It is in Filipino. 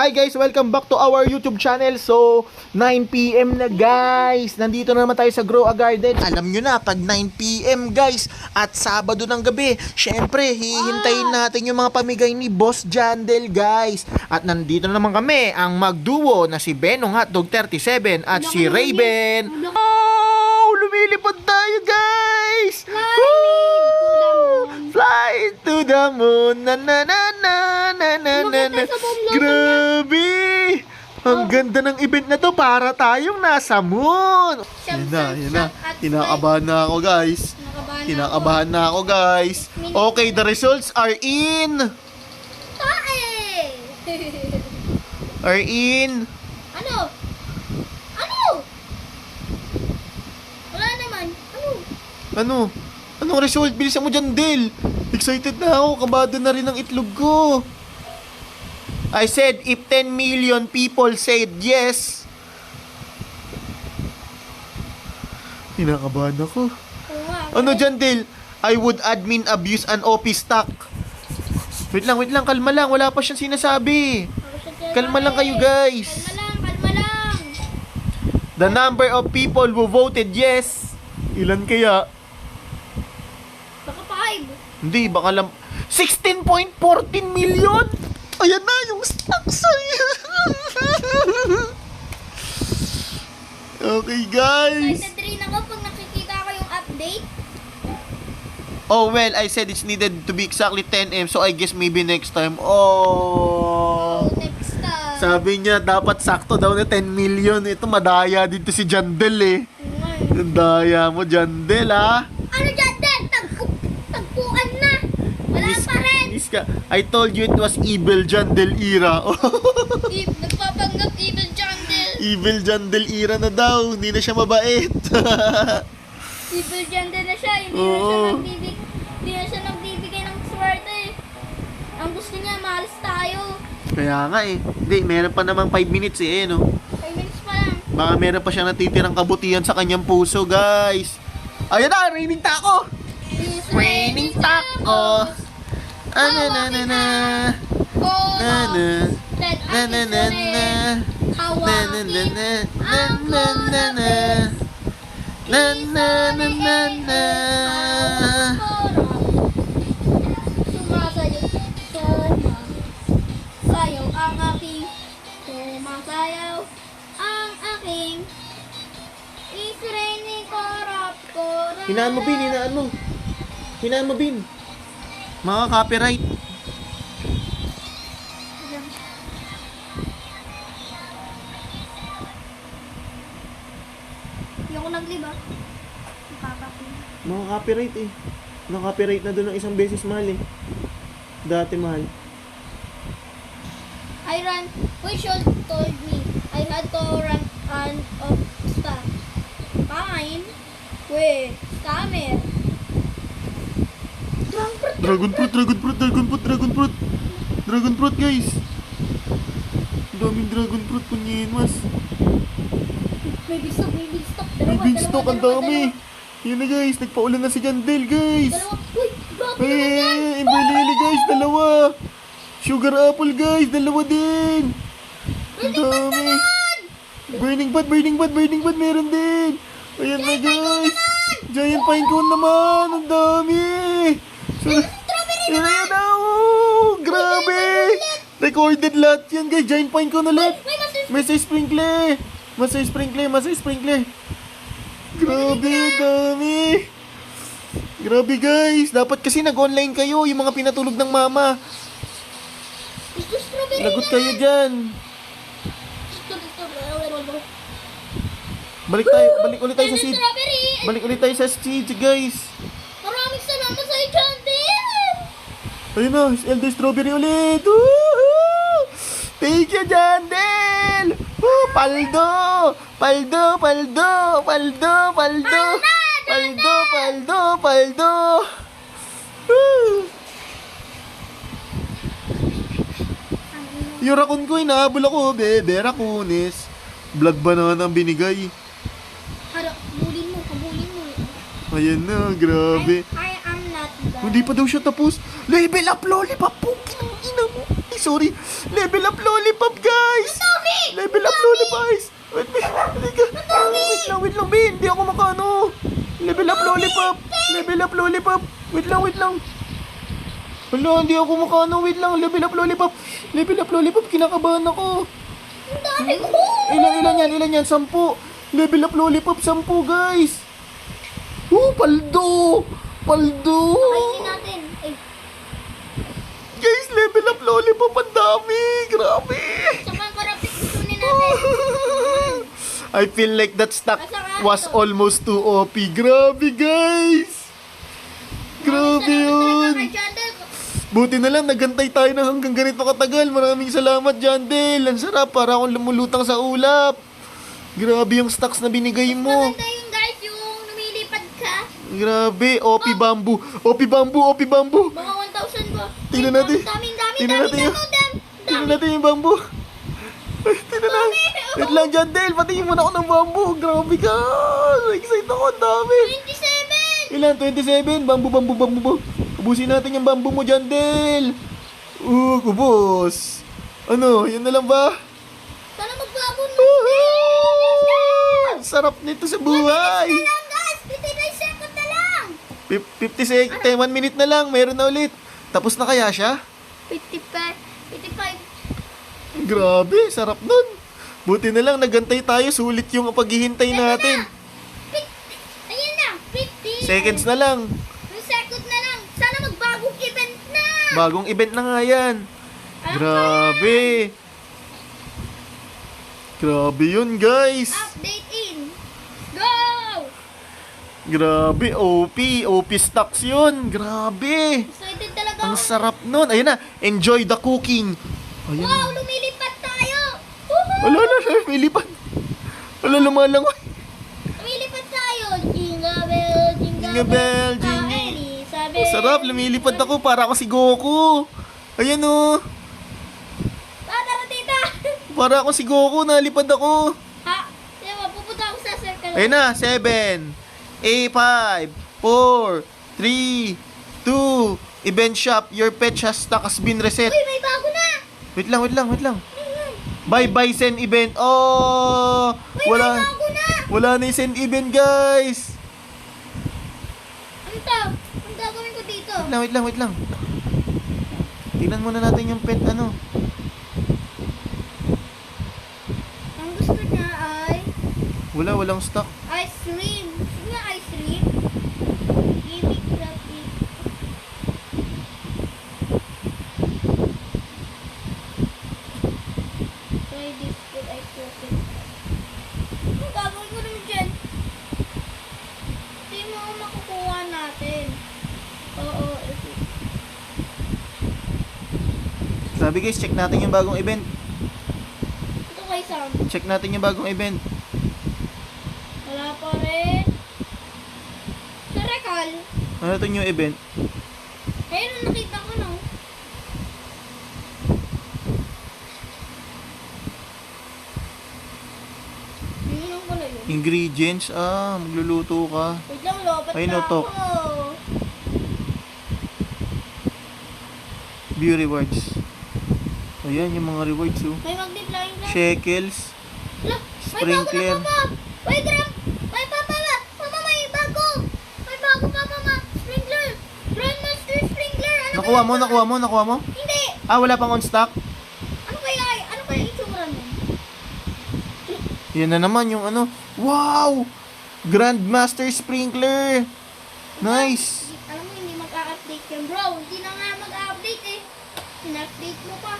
Hi guys, welcome back to our YouTube channel. So, 9 PM na guys. Nandito na naman tayo sa Grow a Garden. Alam nyo na, pag 9 PM guys, at Sabado ng gabi, syempre, hihintayin natin yung mga pamigay ni Boss Jandel guys. At nandito na naman kami, ang magduo na si Benong Hotdog 37 at si Raven. Oh, lumilipad tayo guys! Fly to the moon, na na na na na na na na. Grabe! Ang ganda ng event na to, para tayong nasa moon. Yan na. Kinakabahan na ako guys. Kinakabahan na ako guys. Okay, the results are in. Are in. Ano? Wala naman. Ano? Anong result? Bilisan mo dyan, Del. Excited na ako. Kabado na rin ang itlog ko. I said, if 10 million people said yes. Kinakabahan ako. Ano dyan, Del? I would admin abuse an office stock. Wait lang. Kalma lang. Wala pa siyang sinasabi. Kalma lang kayo, guys. Kalma lang. The number of people who voted yes. Ilan kaya? Baka 5. Hindi, baka lang 16.14 million? Ayan na, yung stocks ay. Okay, guys. Excited rin ako pag nakikita ko yung update. Oh, well, I said it's needed to be exactly 10 M, so I guess maybe next time. Oh. Next time. Sabi niya, dapat sakto daw na 10 million. Ito, madaya dito si Jandel eh. Ang daya mo, Jandel, ha? Ano dyan, Dan? Tagpuan na. Wala pa rin. I told you it was evil Jandel era. Nagpapanggap Evil Jandel. Evil Jandel era na daw. Hindi na siya mabait. Evil Jandel na siya. Hindi na siya nagbibigay ng swerte. Ang gusto niya, maalis tayo. Kaya nga eh. Hindi, meron pa namang 5 minutes eh, no? 5 minutes pa lang. Baka meron pa siya natitirang kabutihan sa kanyang puso, guys. Ayun na, raining taco! Raining taco! Na na na na na na na na na na na Hawa. na na na na na na na na na na. Sumasayaw ang aking. Sumasayaw ang aking. It's raining korap. Hinaan mo, Bin, hinaan mo. Hinaan mo, Bin. Mga copyright. Hindi ako nagliba. Mga copyright eh. Na-copyright na doon ng isang beses, mahal eh. Dati mahal. We should told me I had to run out of stuff. Fine. Wait, scammer. Dragon fruit, guys. Ang daming dragon fruit, punyin, mas. May beanstalk. May beanstalk, ang dami. Yun na, guys. Nagpaulan na si Jandel, guys. Uy, grabe naman yan. Eh, Emberlily, guys. Dalawa. Sugar apple, guys. Dalawa din. Ang dami. Burning bud. Meron din. Ayan na, guys. Giant pine cone naman. Ang dami. Ayan na, oh. Grabe. Recorded lahat yan, guys. Giant pine cone ulit. May sa sprinkle. Grabe, dami. Grabe, guys. Dapat kasi nag-online kayo. Yung mga pinatulog ng mama. Gusto strawberry Lagot na. kayo dyan. Balik ulit tayo sa seed. Strawberry. Balik ulit tayo sa seed, guys. Maraming salamat sa Jandel. Ayun na, Elder Strawberry ulit. Woohoo! Thank you, Jandel. Paldo. Woo! Yung raccoon ko, inahabol ako, bebe, raccooness. Blood banana ang binigay. Habulin mo. Ayan na, grabe. I am not bad. Hindi pa daw siya tapos. Level up, lollipop. Pukin ang ina mo. sorry. Level up lollipop, guys. Level up lollipop, guys. Wait, wait lang, Ben. Hindi ako makano. Level up lollipop. Level up lollipop. Wait lang. Wala, hindi ako makano. Wait lang, level up lollipop. Level up lollipop, kinakabahan ako. Ang dami ko. Ilan yan? 10. Level up lollipop, 10, guys. Paldo. Kainin natin. Ay, Guys, level up lollipop, ang dami. Grabe. saka ang karapit kunin natin. I feel like that stock was almost too OP. Grabe, guys. Grabe yun. Kay Jandel. Buti na lang, nagantay tayo na hanggang ganito katagal. Maraming salamat, Jandel. Ang sarap, para akong lumulutang sa ulap. Grabe yung stocks na binigay mo. Maganda yun guys, yung lumilipad ka. Grabe, OP bamboo. OP bamboo. Mga 1,000 ko. Tingnan natin. Dami. Tingnan natin yung bamboo. Ay, tingnan natin. Wait lang, Jandel. Patingin muna ako ng bamboo. Grabe ka. Excited ako. Ang dami. 27! Ilan? 27? Bamboo. Ubusin natin yung bamboo mo, Jandel. Ubos. Ano? Yun na lang ba? Sana magbago na. Sarap nito sa buhay. Na lang guys, 59 seconds na lang. 50 seconds. 1 minute na lang. Meron na ulit. Tapos na kaya siya? 55. Grabe, sarap nun. Buti na lang, nagantay tayo. Sulit yung paghihintay natin. Ayan na, 50. Seconds na lang. 2 seconds na lang. Sana magbagong event na. Bagong event na nga yan. Grabe. Grabe yun, guys. Update in. Go! Grabe, OP stocks yun. Grabe. Excited talaga Ang ako. sarap nun. Ayun na, enjoy the cooking. Ayun. Wow, lumilipad tayo. Wala, lumilipad. Wala, lumalangoy. Lumilipad tayo. Jingle bell, Jingle bell, jingle. Elizabeth. Ang sarap, lumilipad ako para ako si Goku. Ayan o. Tara, tita. Para ako si Goku, nalipad ako. Ha? Diba, pupunta ako sa circle. Ayun na, 7, 8, 5, 4, 3, 2, event shop, your pet stock has been reset. Uy, may bago na. Wait lang. Bye send event. Oh, Uy, may bago na. wala na yung send event, guys. Ano to? Ang gagawin ko dito? Wait lang. Tingnan muna natin yung pet, ano. Ang gusto niya ay Walang stock. ice cream. Gusto niya ice cream? Give me crappy. Try this with ice cream. Ang gagawin ko naman dyan? Hindi mo ako makukuha natin. Oo. Sabi guys, check natin yung bagong event. Ito kay Sam. Check natin yung bagong event. Wala pa rin. Sa Rekal. Ano ito yung event? Ayun, nakita ko no. Yun lang pala yun. Ingredients. Magluluto ka. Wait lang, lobat Ay, na no, ako. talk. View rewards. Ayan, yung mga rewards, oh. May multiplying na. Shekels. Wala, Sprinkler. May bago na, Papa. Wait, Ram. May Papa. Mama, may bago. May bago pa, Mama. Sprinkler. Grandmaster Sprinkler. Ano Nakuha mo? Hindi. Wala pang on stock? Ano kaya itsura nun? Yan na naman yung ano. Wow! Grandmaster Sprinkler. Nice. Alam mo, hindi mag-a-update yan, bro. Hindi na nga mag-a-update eh. In-update mo pa.